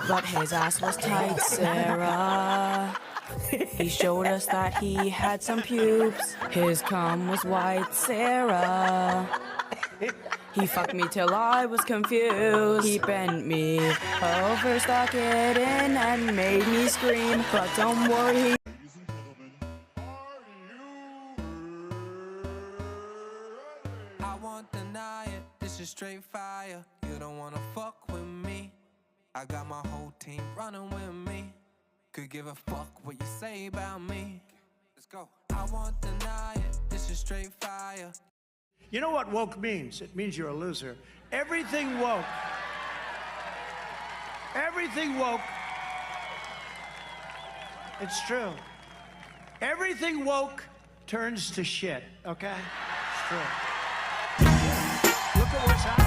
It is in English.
but his ass was tight, Sarah. He showed us that he had some pubes. His cum was white, Sarah. He fucked me till I was confused. He bent me over, stuck it in, and made me scream. But don't worry, I won't deny it, this is straight fire. You don't wanna fuck with me. I got my whole team running with me. Could give a fuck what you say about me. Let's go. I won't deny it, this is straight fire. You know what woke means? It means you're a loser. Everything woke. Everything woke. It's true. Everything woke turns to shit, okay? It's true. Look at what's happening.